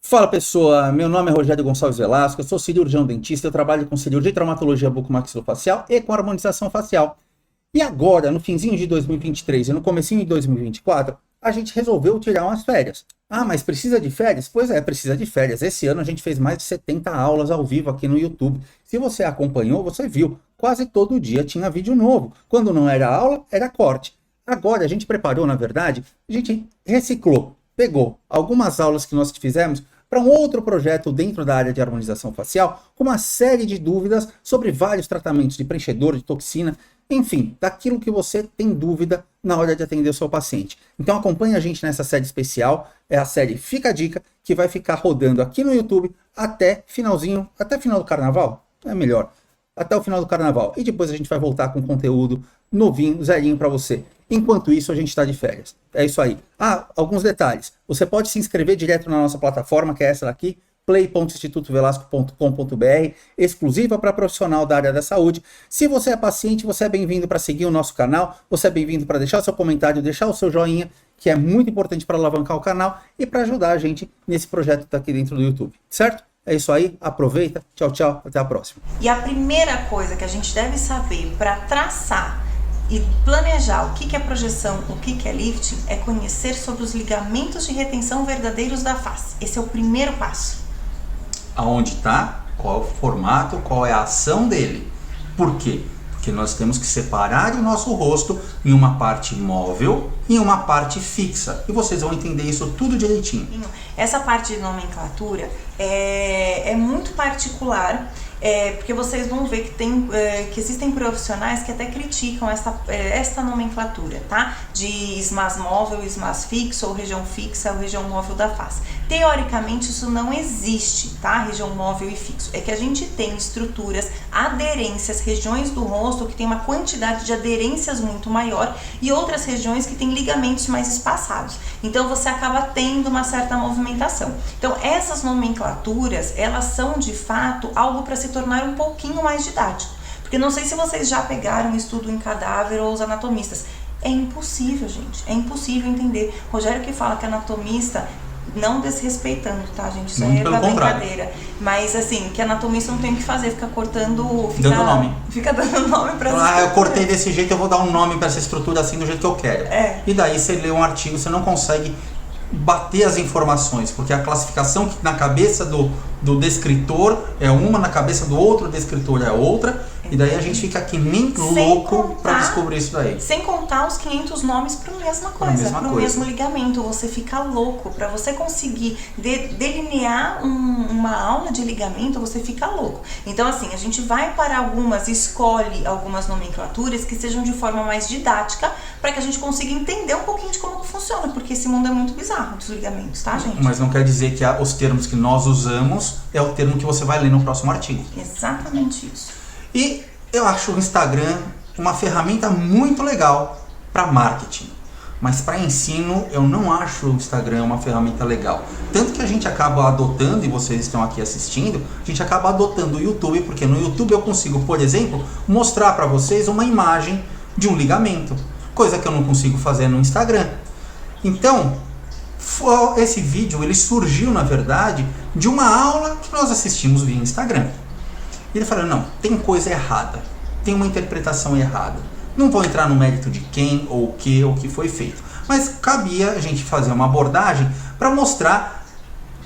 Fala pessoa, meu nome é Rogério Gonçalves Velasco, eu sou cirurgião dentista, eu trabalho com cirurgia e traumatologia bucomaxilofacial e com harmonização facial. E agora, no finzinho de 2023 e no comecinho de 2024, a gente resolveu tirar umas férias. Ah, mas precisa de férias? Pois é, precisa de férias. Esse ano a gente fez mais de 70 aulas ao vivo aqui no YouTube. Se você acompanhou, você viu, quase todo dia tinha vídeo novo. Quando não era aula, era corte. Agora a gente preparou, na verdade, a gente reciclou, pegou algumas aulas que nós fizemos para um outro projeto dentro da área de harmonização facial, com uma série de dúvidas sobre vários tratamentos de preenchedor, de toxina, enfim, daquilo que você tem dúvida na hora de atender o seu paciente. Então acompanhe a gente nessa série especial, é a série Fica a Dica, que vai ficar rodando aqui no YouTube até final do carnaval, é melhor, até o final do carnaval. E depois a gente vai voltar com conteúdo novinho, zerinho para você. Enquanto isso, a gente está de férias. É isso aí. Ah, alguns detalhes. Você pode se inscrever direto na nossa plataforma, que é essa daqui, play.institutovelasco.com.br, exclusiva para profissional da área da saúde. Se você é paciente, você é bem-vindo para seguir o nosso canal, você é bem-vindo para deixar o seu comentário, deixar o seu joinha, que é muito importante para alavancar o canal e para ajudar a gente nesse projeto que está aqui dentro do YouTube, certo? É isso aí, aproveita, tchau, tchau, até a próxima. E a primeira coisa que a gente deve saber para traçar e planejar o que é projeção, o que é lifting, é conhecer sobre os ligamentos de retenção verdadeiros da face. Esse é o primeiro passo. Aonde está, qual é o formato, qual é a ação dele. Por quê? Porque nós temos que separar o nosso rosto em uma parte móvel e em uma parte fixa. E vocês vão entender isso tudo direitinho. Essa parte de nomenclatura é muito particular. Porque vocês vão ver que existem profissionais que até criticam esta nomenclatura, tá? De SMAS móvel, SMAS fixo, ou região fixa, ou região móvel da face. Teoricamente isso não existe, tá? Região móvel e fixo. É que a gente tem estruturas, aderências, regiões do rosto que tem uma quantidade de aderências muito maior e outras regiões que tem ligamentos mais espaçados. Então você acaba tendo uma certa movimentação. Então essas nomenclaturas, elas são de fato algo para se tornar um pouquinho mais didático. Porque não sei se vocês já pegaram um estudo em cadáver ou os anatomistas. É impossível, gente. É impossível entender. Rogério que fala que anatomista, não desrespeitando, tá, gente? Isso aí é da brincadeira. Mas assim, que anatomista não tem o que fazer, fica cortando. Dando nome. Fica dando nome pra eu cortei desse jeito, eu vou dar um nome para essa estrutura assim do jeito que eu quero. E daí você lê um artigo, você não consegue bater as informações, porque a classificação que na cabeça do descritor é uma, na cabeça do outro descritor é outra, e daí a gente fica aqui nem louco para descobrir isso daí. Sem contar os 500 nomes para a mesma coisa, para o mesmo ligamento. Você fica louco. Para você conseguir delinear uma aula de ligamento, você fica louco. Então assim, a gente vai para escolhe algumas nomenclaturas que sejam de forma mais didática, para que a gente consiga entender um pouquinho de como funciona, porque esse mundo é muito bizarro dos ligamentos, tá, gente? Mas não quer dizer que os termos que nós usamos é o termo que você vai ler no próximo artigo. Exatamente isso. E eu acho o Instagram uma ferramenta muito legal para marketing, mas para ensino eu não acho o Instagram uma ferramenta legal. Tanto que a gente acaba adotando, e vocês estão aqui assistindo, a gente acaba adotando o YouTube, porque no YouTube eu consigo, por exemplo, mostrar para vocês uma imagem de um ligamento, coisa que eu não consigo fazer no Instagram. Então, esse vídeo ele surgiu, na verdade, de uma aula que nós assistimos via Instagram. E ele falou, não, tem coisa errada, tem uma interpretação errada. Não vou entrar no mérito de quem, ou o que foi feito. Mas cabia a gente fazer uma abordagem para mostrar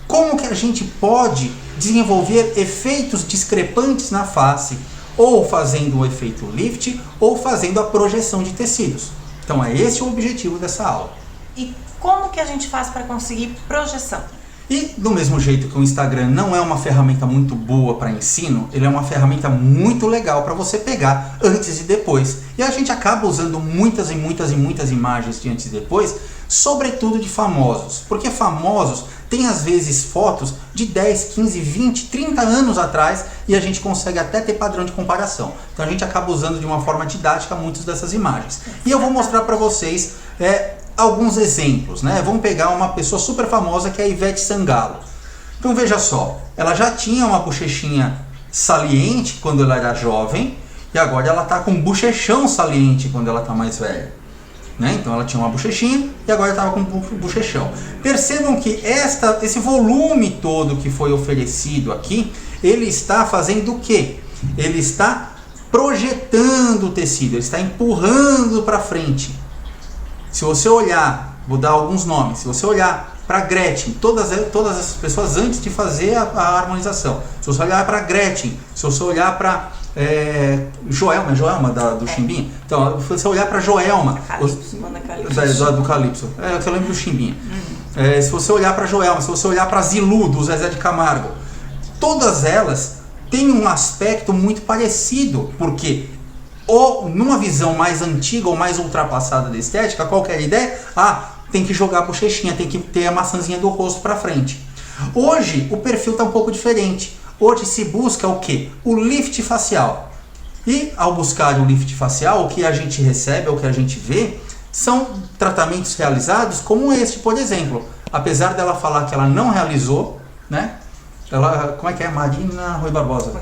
como que a gente pode desenvolver efeitos discrepantes na face, ou fazendo o efeito lift, ou fazendo a projeção de tecidos. Então é esse o objetivo dessa aula. E como que a gente faz para conseguir projeção? E do mesmo jeito que o Instagram não é uma ferramenta muito boa para ensino, ele é uma ferramenta muito legal para você pegar antes e depois. E a gente acaba usando muitas imagens de antes e depois, sobretudo de famosos. Porque famosos têm às vezes fotos de 10, 15, 20, 30 anos atrás e a gente consegue até ter padrão de comparação. Então a gente acaba usando de uma forma didática muitas dessas imagens. E eu vou mostrar para vocês alguns exemplos, né? Vamos pegar uma pessoa super famosa que é a Ivete Sangalo. Então veja só, ela já tinha uma bochechinha saliente quando ela era jovem e agora ela está com um bochechão saliente quando ela está mais velha. né? Então ela tinha uma bochechinha e agora estava com um bochechão. Percebam que esse volume todo que foi oferecido aqui, ele está fazendo o quê? Ele está projetando o tecido, ele está empurrando para frente. Se você olhar, vou dar alguns nomes, se você olhar para Gretchen, todas essas pessoas antes de fazer a harmonização, se você olhar para Gretchen, se você olhar para Joelma do Chimbinha, então se você olhar para Joelma do Calypso, eu lembro do Chimbinha, se você olhar para Joelma, se você olhar para Zilu do Zezé de Camargo, todas elas têm um aspecto muito parecido, porque ou numa visão mais antiga ou mais ultrapassada da estética, qualquer ideia, tem que jogar a bochechinha, tem que ter a maçãzinha do rosto para frente. Hoje o perfil está um pouco diferente. Hoje se busca o quê? O lift facial. E ao buscar o lift facial, o que a gente recebe, o que a gente vê, são tratamentos realizados como este, por exemplo. Apesar dela falar que ela não realizou, né? Como é que é? Marina Rui Barbosa.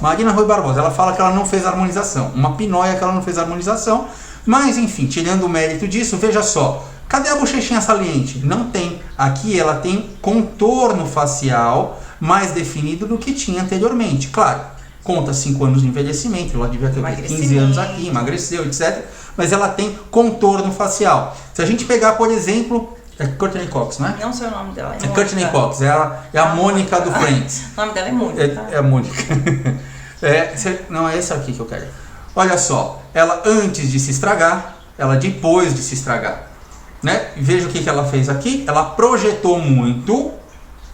Marina Rui Barbosa. Ela fala que ela não fez harmonização. Uma pinóia que ela não fez harmonização. Mas, enfim, tirando o mérito disso, veja só. Cadê a bochechinha saliente? Não tem. Aqui ela tem contorno facial mais definido do que tinha anteriormente. Claro, conta 5 anos de envelhecimento. Ela devia ter 15 anos aqui, emagreceu, etc. Mas ela tem contorno facial. Se a gente pegar, por exemplo... É Courtney Cox, né? Não sei o nome dela. É Courtney Cox, é a Mônica do Friends. O nome dela é Mônica. É a Mônica. Não, é esse aqui que eu quero. Olha só, ela antes de se estragar, ela depois de se estragar. Né? Veja o que ela fez aqui. Ela projetou muito.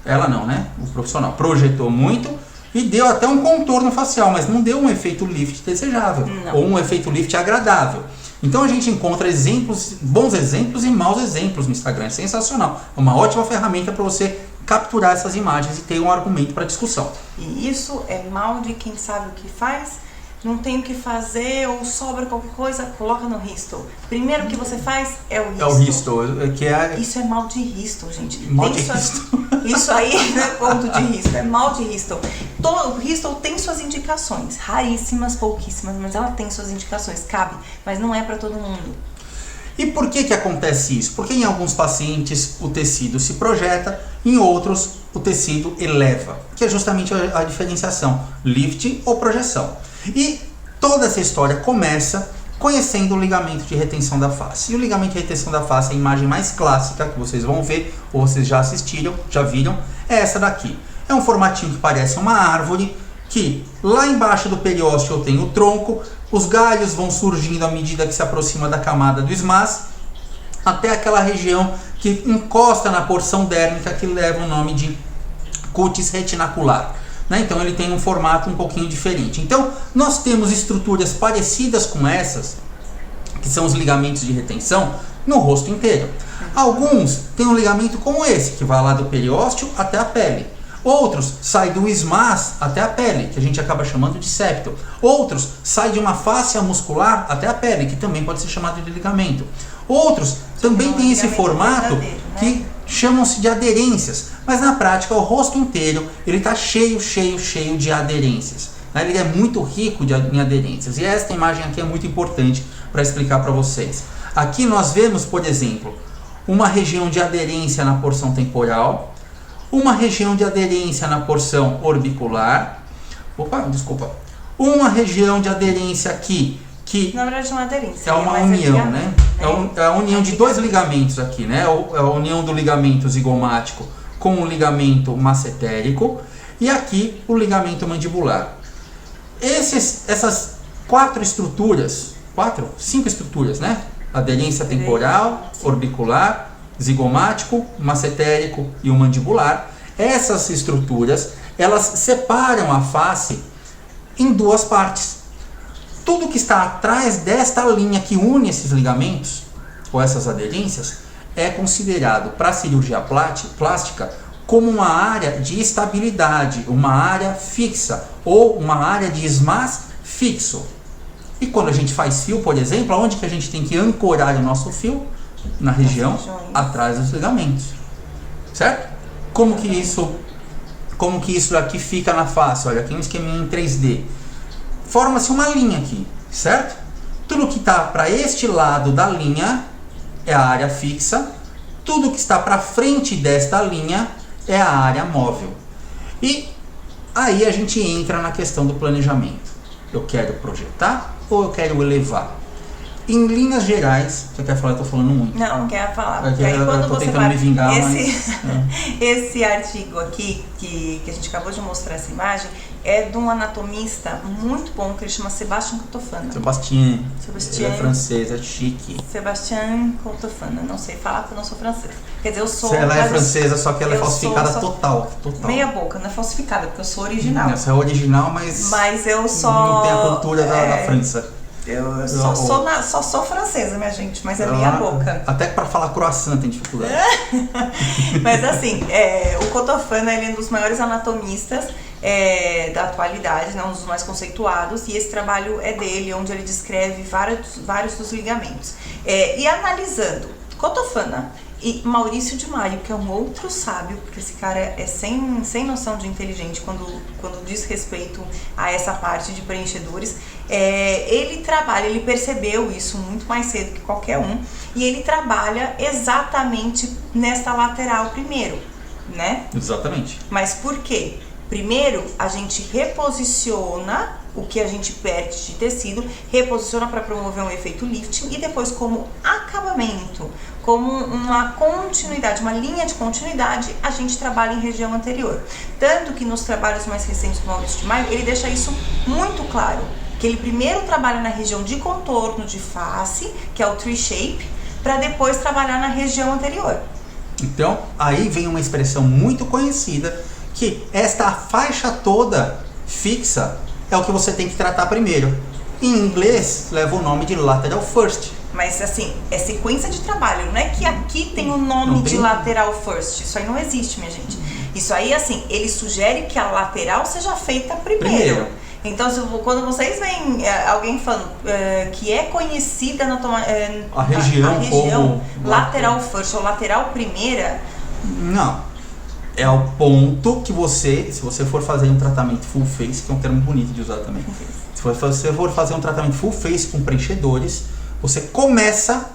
Ela não, né? O profissional projetou muito e deu até um contorno facial, mas não deu um efeito lift desejável. Não. Ou um efeito lift agradável. Então a gente encontra exemplos, bons exemplos e maus exemplos no Instagram. É sensacional. É uma ótima ferramenta para você capturar essas imagens e ter um argumento para discussão. E isso é mal de quem sabe o que faz, não tem o que fazer ou sobra qualquer coisa, coloca no Risto. Primeiro que você faz é o Risto. É o Risto, que é... Isso é mal de Risto, gente. Mal de Risto. Isso aí não é ponto de Risto, é mal de Risto. O Risto tem suas indicações, raríssimas, pouquíssimas, mas ela tem suas indicações, cabe, mas não é para todo mundo. E por que acontece isso? Porque em alguns pacientes o tecido se projeta, em outros o tecido eleva, que é justamente a diferenciação, lift ou projeção. E toda essa história começa conhecendo o ligamento de retenção da face. E o ligamento de retenção da face, a imagem mais clássica que vocês vão ver, ou vocês já assistiram, já viram, é essa daqui. É um formatinho que parece uma árvore, que lá embaixo do periósteo eu tenho o tronco, os galhos vão surgindo à medida que se aproxima da camada do SMAS, até aquela região que encosta na porção dérmica que leva o nome de cutis retinacular. Então ele tem um formato um pouquinho diferente. Então nós temos estruturas parecidas com essas, que são os ligamentos de retenção, no rosto inteiro. Alguns têm um ligamento como esse, que vai lá do periósteo até a pele. Outros saem do SMAS até a pele, que a gente acaba chamando de septo. Outros saem de uma fáscia muscular até a pele, que também pode ser chamado de ligamento. Outros também têm esse formato que chamam-se de aderências, mas na prática o rosto inteiro ele está cheio de aderências. Ele é muito rico em aderências e esta imagem aqui é muito importante para explicar para vocês. Aqui nós vemos, por exemplo, uma região de aderência na porção temporal, uma região de aderência na porção orbicular, uma região de aderência aqui, que na verdade não é aderência, é uma união, né? É a união de dois ligamentos aqui, né? É a união do ligamento zigomático com o ligamento massetérico e aqui o ligamento mandibular. Essas cinco estruturas, né? Aderência temporal, orbicular, zigomático, massetérico e o mandibular. Essas estruturas, elas separam a face em duas partes. Tudo que está atrás desta linha que une esses ligamentos, ou essas aderências, é considerado para a cirurgia plástica como uma área de estabilidade, uma área fixa, ou uma área de SMAS fixo. E quando a gente faz fio, por exemplo, onde que a gente tem que ancorar o nosso fio? Na região atrás dos ligamentos. Certo? Como que isso aqui fica na face? Olha, aqui um esqueminha em 3D. Forma-se uma linha aqui, certo? Tudo que está para este lado da linha é a área fixa, tudo que está para frente desta linha é a área móvel. E aí a gente entra na questão do planejamento. Eu quero projetar ou eu quero elevar? Em linhas gerais, você quer falar? Eu tô falando muito. Não quero falar. Porque aí quando eu tô você tentando me vingar, esse artigo aqui, que a gente acabou de mostrar essa imagem, é de um anatomista muito bom, que ele chama Sebastian Cotofana. Sebastian. Ele é francês, é chique. Sebastian Cotofana, não sei falar porque eu não sou francesa. Quer dizer, eu sou... Ela é francesa, só que ela é falsificada total. Meia boca, não é falsificada, porque eu sou original. Essa é original, mas eu só... não tem a cultura da França. Eu só sou francesa, minha gente, mas é meia boca. Até para falar croissant tem dificuldade. Mas assim, o Cotofana, ele é um dos maiores anatomistas da atualidade, né, um dos mais conceituados, e esse trabalho é dele, onde ele descreve vários dos ligamentos. E analisando Cotofana e Maurício de Maio, que é um outro sábio, porque esse cara é sem noção de inteligente quando diz respeito a essa parte de preenchedores. Ele percebeu isso muito mais cedo que qualquer um, e ele trabalha exatamente nesta lateral primeiro, né? Exatamente. Mas por quê? Primeiro, a gente reposiciona o que a gente perde de tecido, reposiciona para promover um efeito lifting, e depois, como acabamento, como uma continuidade, uma linha de continuidade, a gente trabalha em região anterior. Tanto que nos trabalhos mais recentes do Maurício de Maio, ele deixa isso muito claro, que ele primeiro trabalha na região de contorno de face, que é o tree shape, para depois trabalhar na região anterior. Então, aí vem uma expressão muito conhecida, que esta faixa toda fixa é o que você tem que tratar primeiro. Em inglês, leva o nome de lateral first. Mas assim, é sequência de trabalho, não é que aqui tem o nome de lateral first. Isso aí não existe, minha gente. Isso aí, assim, ele sugere que a lateral seja feita primeiro. Então, quando vocês veem alguém falando que é conhecida a região como lateral first ou lateral primeira... Não. É o ponto que se você for fazer um tratamento full face, que é um termo bonito de usar também. Se você for fazer um tratamento full face com preenchedores, você começa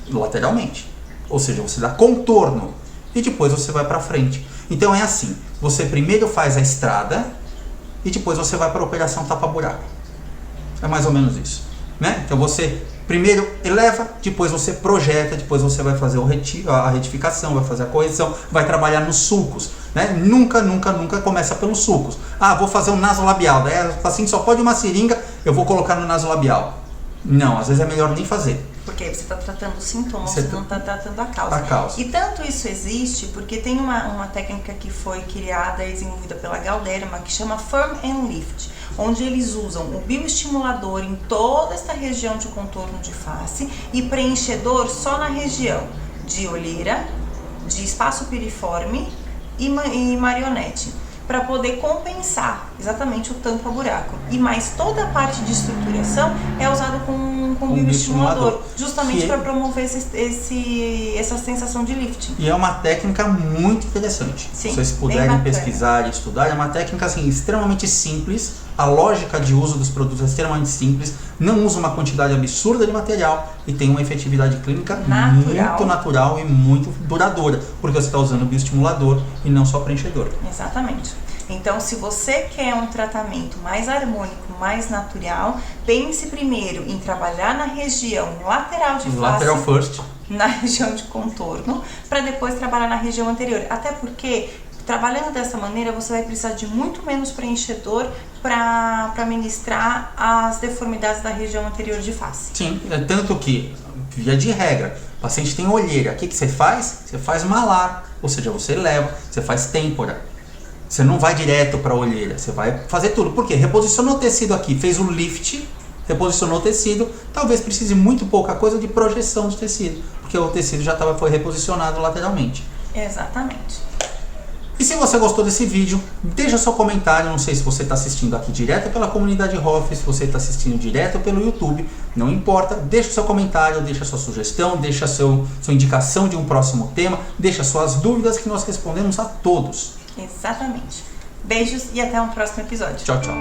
lateralmente. Ou seja, você dá contorno e depois você vai para frente. Então é assim, você primeiro faz a estrada e depois você vai para a operação tapa-buraco. É mais ou menos isso, né? Então você primeiro eleva, depois você projeta, depois você vai fazer a retificação, vai fazer a correção, vai trabalhar nos sulcos, né? Nunca começa pelos sulcos. Ah, vou fazer um nasolabial, daí o paciente só pode uma seringa, eu vou colocar no nasolabial. Não, às vezes é melhor nem fazer. Porque aí você está tratando os sintomas, você não está tratando a causa. E tanto isso existe porque tem uma técnica que foi criada e desenvolvida pela Galderma, que chama Firm and Lift, onde eles usam o bioestimulador em toda esta região de contorno de face e preenchedor só na região de olheira, de espaço piriforme e marionete, para poder compensar exatamente o tampa-buraco. E mais toda a parte de estruturação é usada com bioestimulador, justamente para promover essa sensação de lifting. E é uma técnica muito interessante. Sim, se vocês puderem pesquisar e estudar, é uma técnica assim, extremamente simples. A lógica de uso dos produtos é extremamente simples, não usa uma quantidade absurda de material e tem uma efetividade clínica muito natural e muito duradoura, porque você está usando o bioestimulador e não só preenchedor. Exatamente. Então, se você quer um tratamento mais harmônico, mais natural, pense primeiro em trabalhar na região lateral de face, lateral first, na região de contorno, para depois trabalhar na região anterior. Até porque, trabalhando dessa maneira, você vai precisar de muito menos preenchedor para ministrar as deformidades da região anterior de face. Sim, tanto que, via de regra, o paciente tem olheira. O que você faz? Você faz malar, ou seja, você leva, você faz têmpora. Você não vai direto para a olheira, você vai fazer tudo. Por quê? Reposicionou o tecido aqui, fez o lift, reposicionou o tecido, talvez precise muito pouca coisa de projeção de tecido, porque o tecido já foi reposicionado lateralmente. Exatamente. E se você gostou desse vídeo, deixa seu comentário, não sei se você está assistindo aqui direto pela comunidade Hoff, se você está assistindo direto pelo YouTube, não importa, deixa seu comentário, deixa sua sugestão, deixa sua indicação de um próximo tema, deixa suas dúvidas que nós respondemos a todos. Exatamente. Beijos e até um próximo episódio. Tchau, tchau.